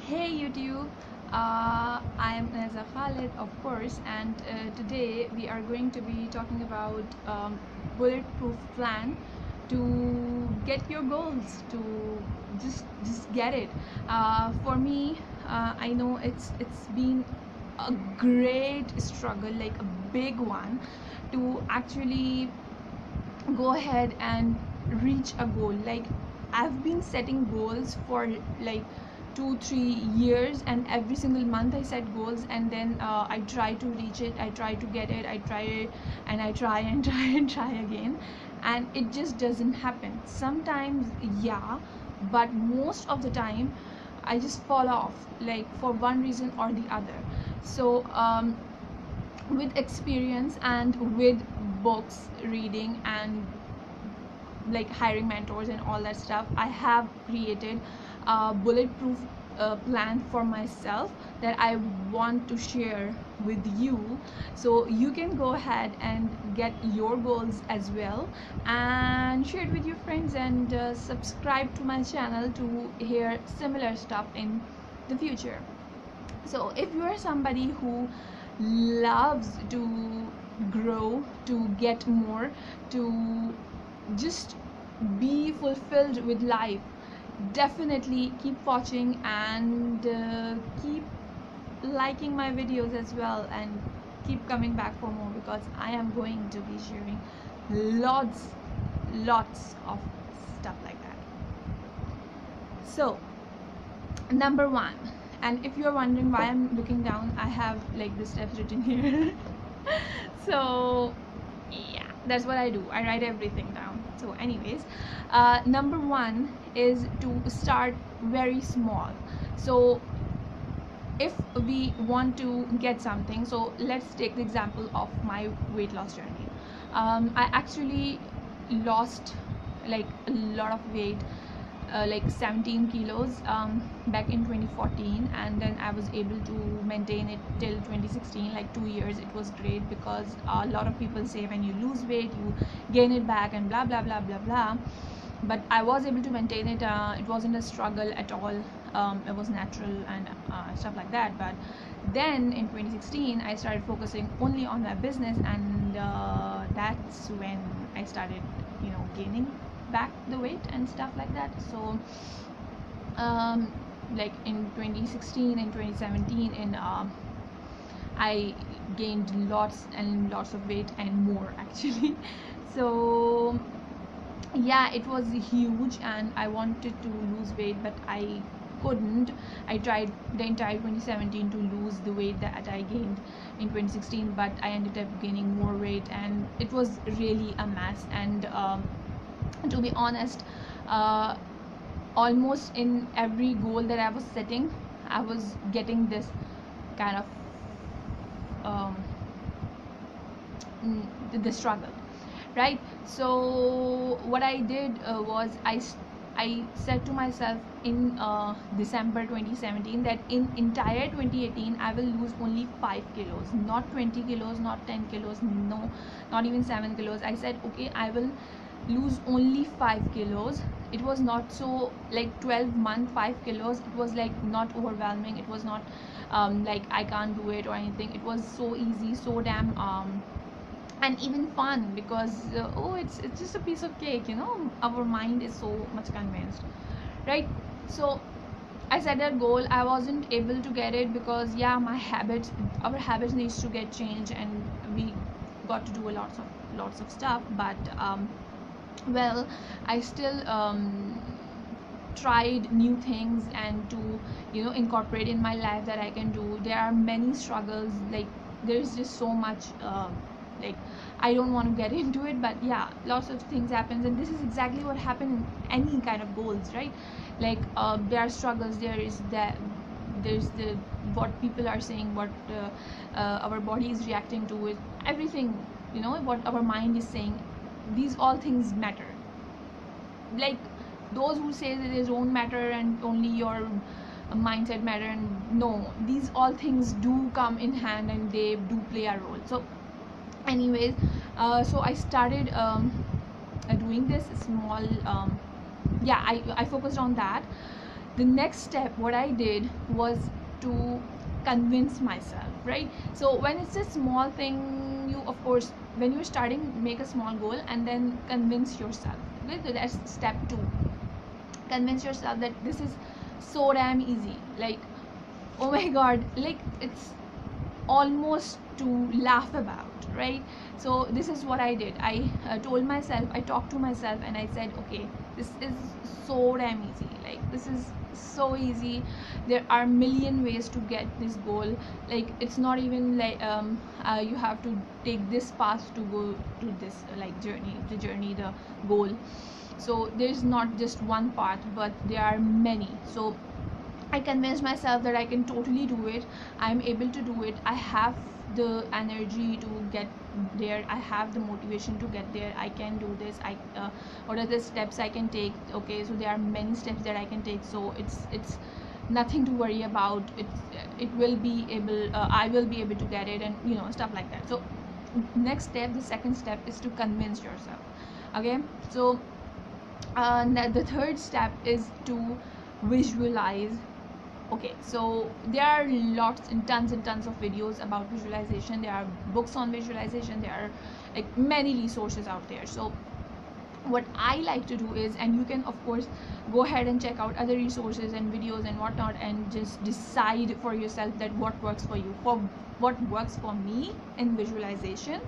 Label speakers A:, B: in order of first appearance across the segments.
A: Hey YouTube, I am Naza Khalid, of course, and today we are going to be talking about bulletproof plan to get your goals, to just get it. For me, I know it's been a great struggle, like a big one, to actually go ahead and reach a goal. Like, I've been setting goals for like 2-3 years, and every single month I set goals, and then I try to reach it, I try to get it, I try it, and I try and try and try again, and it just doesn't happen. Sometimes, yeah, but most of the time I just fall off, like for one reason or the other. So with experience and with books reading and like hiring mentors and all that stuff, I have created a bulletproof plan for myself that I want to share with you, so you can go ahead and get your goals as well and share it with your friends, and subscribe to my channel to hear similar stuff in the future. So if you are somebody who loves to grow, to get more, to just be fulfilled with life, definitely keep watching and keep liking my videos as well, and keep coming back for more, because I am going to be sharing lots of stuff like that. So number one, and if you're wondering why I'm looking down, I have like the steps written here. So yeah, that's what I do, I write everything down. So anyways, number one is to start very small. So if we want to get something, so let's take the example of my weight loss journey. I actually lost like a lot of weight, like 17 kilos back in 2014, and then I was able to maintain it till 2016, like 2 years. It was great because a lot of people say when you lose weight you gain it back and blah blah blah blah blah, but I was able to maintain it. It wasn't a struggle at all. It was natural and stuff like that. But then in 2016 I started focusing only on my business, and that's when I started, gaining back the weight and stuff like that. So like in 2016 and 2017, and I gained lots and lots of weight and more actually. So yeah, it was huge, and I wanted to lose weight, but I couldn't. I tried the entire 2017 to lose the weight that I gained in 2016, but I ended up gaining more weight, and it was really a mess. And to be honest, uh, almost in every goal that I was setting, I was getting this kind of um, the struggle, right? So what I did was I said to myself in December 2017 that in entire 2018 I will lose only 5 kilos, not 20 kilos, not 10 kilos, no, not even 7 kilos. I said, okay, I will lose only 5 kilos. It was not so like 12-month 5 kilos. It was like not overwhelming. It was not like I can't do it or anything. It was so easy, so damn and even fun, because oh, it's just a piece of cake, our mind is so much convinced, right? So I set that goal. I wasn't able to get it because, yeah, our habits needs to get changed, and we got to do lots of stuff. But well, I still tried new things and to incorporate in my life that I can do. There are many struggles, like there's just so much like I don't want to get into it, but yeah, lots of things happens, and this is exactly what happened in any kind of goals, right? Like there are struggles, there's the what people are saying, what our body is reacting to it, everything, what our mind is saying. These all things matter. Like those who say that they don't matter and only your mindset matter, and no, these all things do come in hand and they do play a role. So anyways, so I started doing this small, yeah, I focused on that. the next step what I did was to convince myself, right? So when it's a small thing, you of course, when you're starting, make a small goal and then convince yourself. Okay, so that's step 2. Convince yourself that this is so damn easy, like, oh my god, like it's almost to laugh about, right? So this is what I did. I told myself, I talked to myself and I said, okay, this is so damn easy, like this is so easy. There are million ways to get this goal. Like it's not even like you have to take this path to go to this like journey, the goal. So there's not just one path, but there are many. So I convinced myself that I can totally do it. I'm able to do it. I have the energy to get there. I have the motivation to get there. I can do this. What are the steps I can take? Okay, so there are many steps that I can take. So it's nothing to worry about. It will be able. I will be able to get it, and stuff like that. So next step, the second step is to convince yourself. Okay, so the third step is to visualize. Okay, so there are lots and tons of videos about visualization. There are books on visualization. There are like many resources out there. So what I like to do is, and you can of course go ahead and check out other resources and videos and whatnot, and just decide for yourself that what works for you. For what works for me in visualization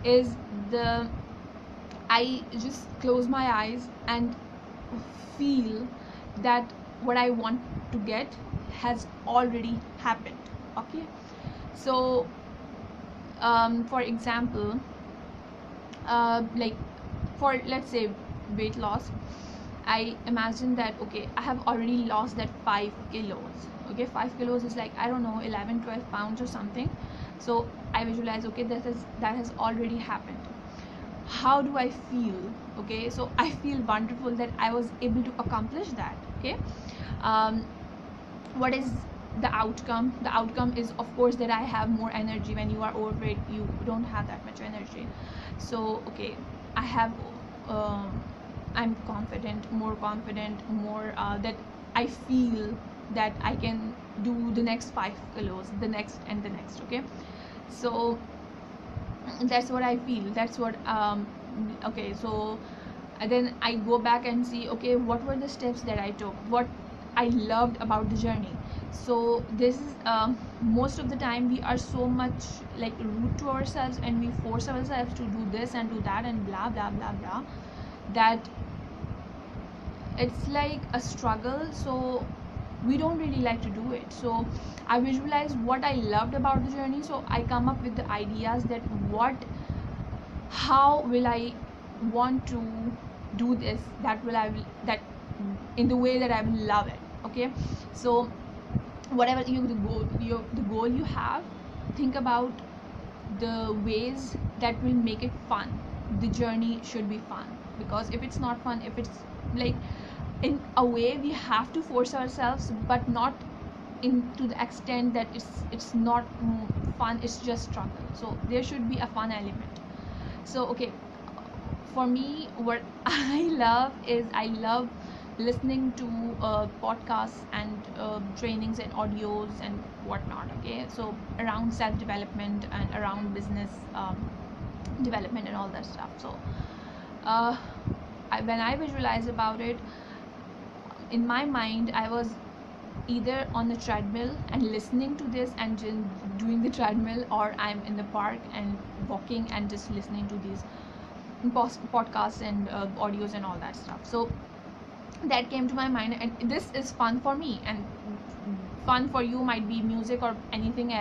A: is I just close my eyes and feel that what I want to get has already happened. Okay, so for example, like for let's say weight loss, I imagine that okay, I have already lost that 5 kilos. Okay, 5 kilos is like, I don't know, 11-12 pounds or something. So I visualize, okay, that has already happened. How do I feel? Okay, so I feel wonderful that I was able to accomplish that. Okay, um, what is the outcome? The outcome is of course that I have more energy. When you are overweight, you don't have that much energy. So okay, I have I'm confident, more that I feel that I can do the next 5 kilos, the next and the next. Okay, so that's what I feel. That's what okay, so then I go back and see, okay, what were the steps that I took, what I loved about the journey. So this is most of the time we are so much like rude to ourselves, and we force ourselves to do this and do that and blah blah blah blah, that it's like a struggle. So we don't really like to do it. So I visualize what I loved about the journey. So I come up with the ideas that how will I want to do this, that in the way that I will love it. Okay, so whatever the goal you have, think about the ways that will make it fun. The journey should be fun, because if it's not fun, if it's like, in a way we have to force ourselves, but not in to the extent that it's not fun, it's just struggle. So there should be a fun element. So okay, for me, what I love listening to podcasts and trainings and audios and whatnot. Okay, so around self-development and around business development and all that stuff. So uh, when I visualize about it, in my mind I was either on the treadmill and listening to this and doing the treadmill, or I'm in the park and walking and just listening to these podcasts and audios and all that stuff. So that came to my mind, and this is fun for me, and fun for you might be music or anything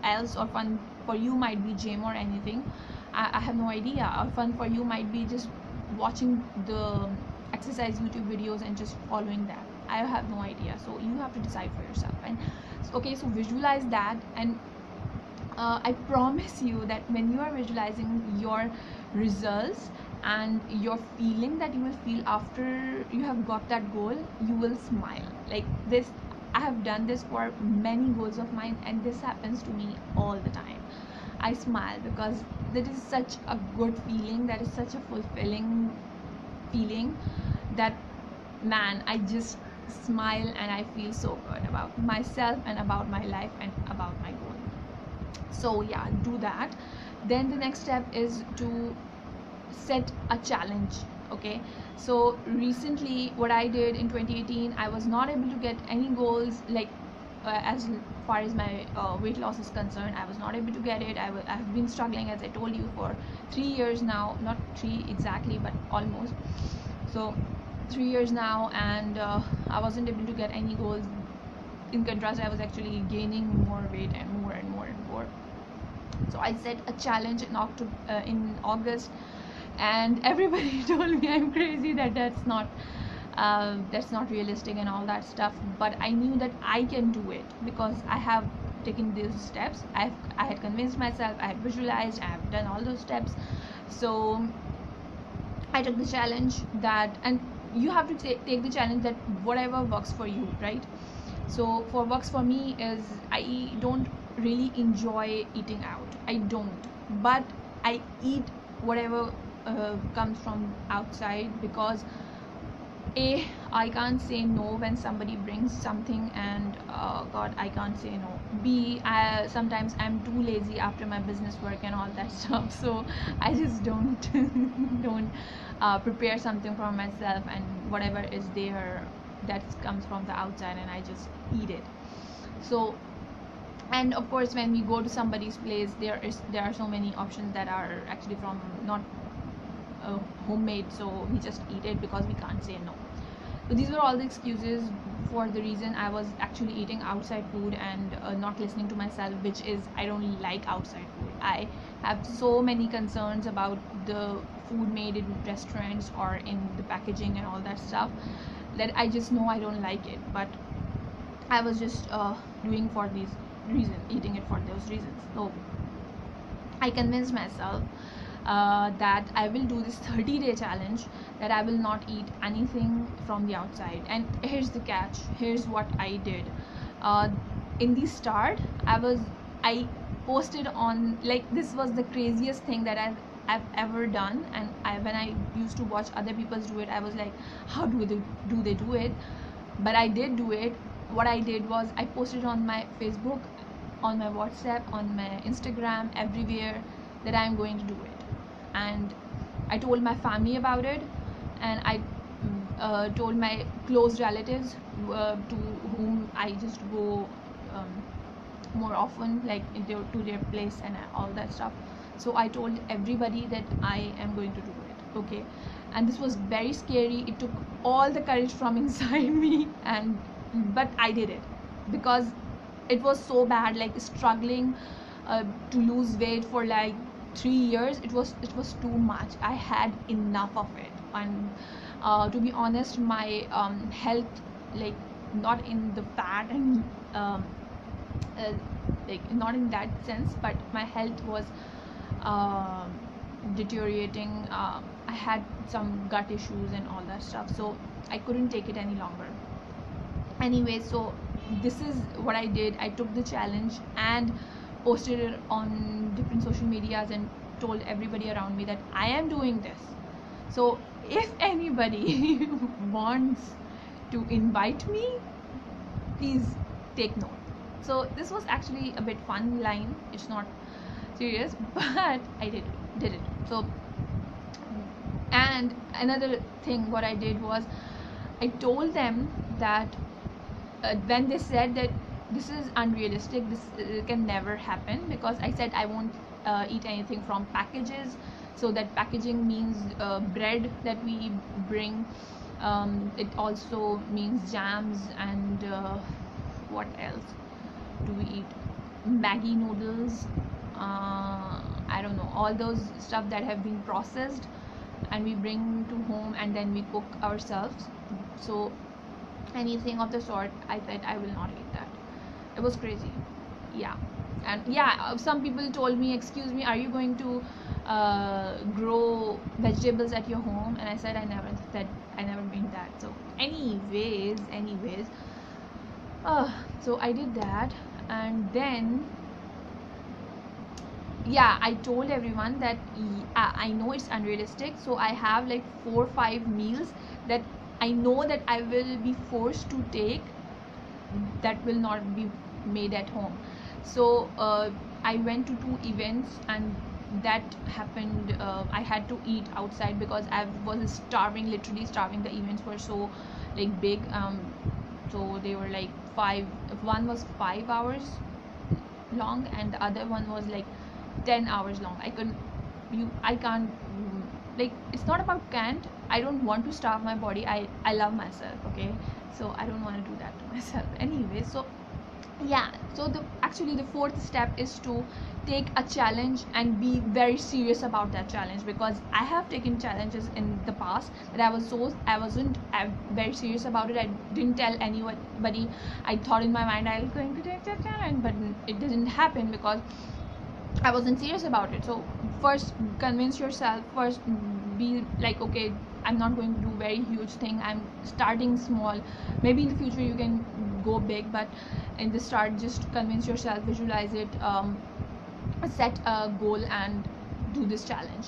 A: else, or fun for you might be gym or anything. I have no idea. Or fun for you might be just watching the exercise YouTube videos and just following that. I have no idea. So you have to decide for yourself. And okay, so visualize that, and I promise you that when you are visualizing your results and your feeling that you will feel after you have got that goal, you will smile. Like this, I have done this for many goals of mine, and this happens to me all the time. I smile because that is such a good feeling, that is such a fulfilling feeling, that man, I just smile and I feel so good about myself and about my life and about my goal. So yeah, do that. Then the next step is to set a challenge. Okay, so recently what I did in 2018, I was not able to get any goals, like as far as my weight loss is concerned. I was not able to get it. I've been struggling, as I told you, for 3 years now, not 3 exactly, but almost. So 3 years now, and I wasn't able to get any goals. In contrast, I was actually gaining more weight and more and more and more. So I set a challenge in August, and everybody told me I'm crazy, that that's not realistic and all that stuff. But I knew that I can do it because I have taken these steps. I had convinced myself, I had visualized, I have done all those steps. So I took the challenge that, and you have to take the challenge that whatever works for you, right? So for works for me is, I don't really enjoy eating out. I don't, but I eat whatever comes from outside, because I can't say no when somebody brings something, and God, I can't say no. Sometimes I'm too lazy after my business work and all that stuff, so I just don't don't prepare something for myself, and whatever is there that comes from the outside, and I just eat it. So, and of course when we go to somebody's place, there are so many options that are actually from not homemade, so we just eat it because we can't say no. So these were all the excuses for the reason I was actually eating outside food and not listening to myself, which is, I don't like outside food. I have so many concerns about the food made in restaurants or in the packaging and all that stuff, that I just know I don't like it. But I was just doing for these reasons, eating it for those reasons. So I convinced myself that I will do this 30-day challenge, that I will not eat anything from the outside. And here's the catch, here's what I did. In the start, I posted on, like, this was the craziest thing that I've ever done. And when I used to watch other people do it, I was like, how do they do it? But I did do it. What I did was, I posted on my Facebook, on my WhatsApp, on my Instagram, everywhere, that I'm going to do it. And I told my family about it, and I told my close relatives to whom I just go more often, like to their place and all that stuff. So I told everybody that I am going to do it. Okay, and this was very scary. It took all the courage from inside me, and but I did it because it was so bad, like struggling to lose weight for like 3 years. It was too much. I had enough of it. And to be honest, my health, like, not in the fat and uh, like, not in that sense, but my health was um deteriorating. I had some gut issues and all that stuff, so I couldn't take it any longer. Anyway, so this is what I did. I took the challenge and posted it on different social medias and told everybody around me that I am doing this. So if anybody wants to invite me, please take note. So this was actually a bit fun line, it's not serious, but I did it. So, and another thing what I did was, I told them that when they said that this is unrealistic, this can never happen, because I said I won't eat anything from packages. So that packaging means bread that we bring. It also means jams and what else do we eat? Maggi noodles. I don't know, all those stuff that have been processed and we bring to home and then we cook ourselves. So anything of the sort, I said I will not eat that. It was crazy. Yeah. And yeah, some people told me, excuse me, are you going to grow vegetables at your home? And I said I never mean that. So anyways, so I did that. And then yeah, I told everyone that I know it's unrealistic, so I have like 4 or 5 meals that I I know that I will be forced to take, that will not be made at home. So I went to 2 events, and that happened. I had to eat outside because I was starving, literally starving. The events were so like big, so they were like five, one was 5 hours long and the other one was like 10 hours long. I can't, like, it's not about can't, I don't want to starve my body. I love myself, okay? So I don't want to do that to myself anyway. So yeah, so the fourth step is to take a challenge and be very serious about that challenge, because I have taken challenges in the past that I wasn't very serious about it. I didn't tell anybody. I thought in my mind I was going to take that challenge, but it didn't happen because I wasn't serious about it. So first convince yourself, first be like, okay, I'm not going to do very huge thing, I'm starting small. Maybe in the future you can go big, but in the start just convince yourself, visualize it, set a goal and do this challenge.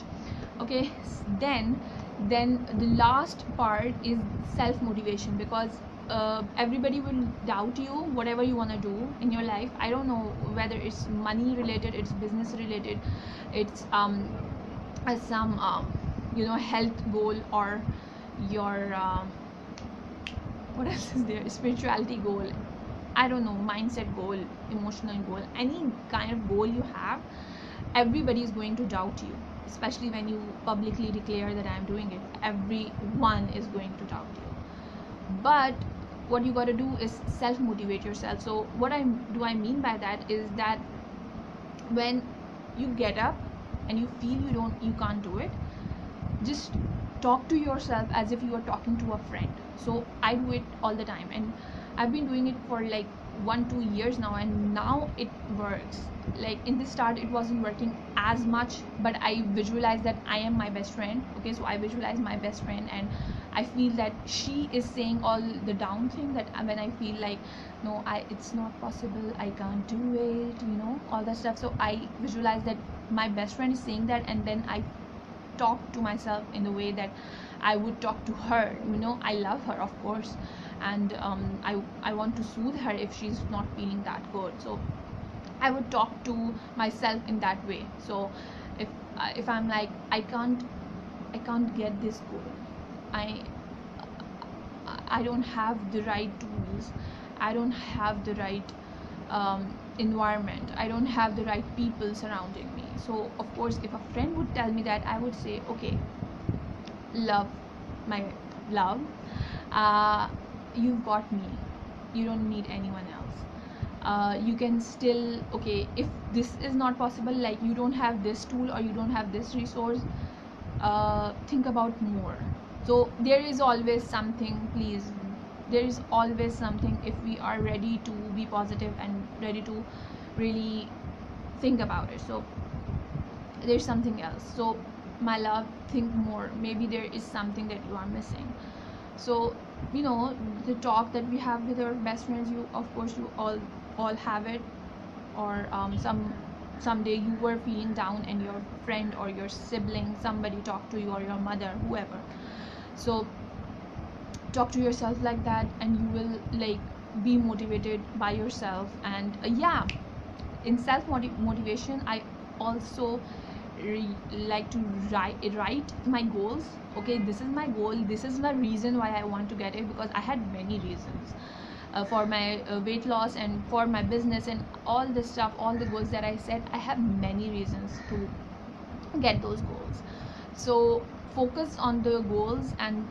A: Okay, then the last part is self motivation, because everybody will doubt you whatever you want to do in your life. I don't know whether it's money related, it's business related, it's some health goal, or your what else is there, spirituality goal, I don't know, mindset goal, emotional goal, any kind of goal you have. Everybody is going to doubt you, especially when you publicly declare that I'm doing it. Everyone is going to doubt you, but what you got to do is self motivate yourself. So what I mean by that is that when you get up and you feel you can't do it, just talk to yourself as if you are talking to a friend. So I do it all the time, and I've been doing it for like 1-2 years now, and now it works. Like in the start it wasn't working as much, but I visualize that I am my best friend. Okay, so I visualize my best friend, and I feel that she is saying all the down thing, that when I feel like no, it's not possible, I can't do it, all that stuff. So I visualize that my best friend is saying that, and then I talk to myself in the way that I would talk to her. I love her, of course, and I want to soothe her if she's not feeling that good. So I would talk to myself in that way. So if I'm like, I can't get this goal, I don't have the right tools, I don't have the right environment, I don't have the right people surrounding me. So of course if a friend would tell me that, I would say, okay, love, my love, you've got me, you don't need anyone else. You can still, okay, if this is not possible, like you don't have this tool or you don't have this resource, think about more. So there is always something, please, there is always something, if we are ready to be positive and ready to really think about it. So there's something else. So my love, think more, maybe there is something that you are missing. So the talk that we have with our best friends, you, of course, you all have it. Or someday you were feeling down and your friend or your sibling, somebody talked to you, or your mother, whoever. So talk to yourself like that, and you will like be motivated by yourself. And yeah, in self motivation, I also like to write my goals. Okay, this is my goal, this is the reason why I want to get it, because I had many reasons for my weight loss and for my business and all this stuff, all the goals that I set. I have many reasons to get those goals. So focus on the goals, and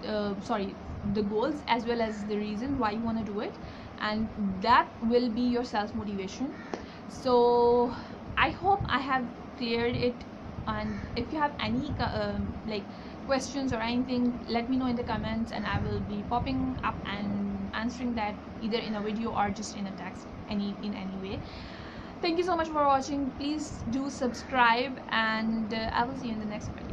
A: the goals as well as the reason why you want to do it, and that will be your self motivation. So I hope I have cleared it, and if you have any like questions or anything, let me know in the comments, and I will be popping up and answering that either in a video or just in a text, in any way. Thank you so much for watching. Please do subscribe, and I will see you in the next video.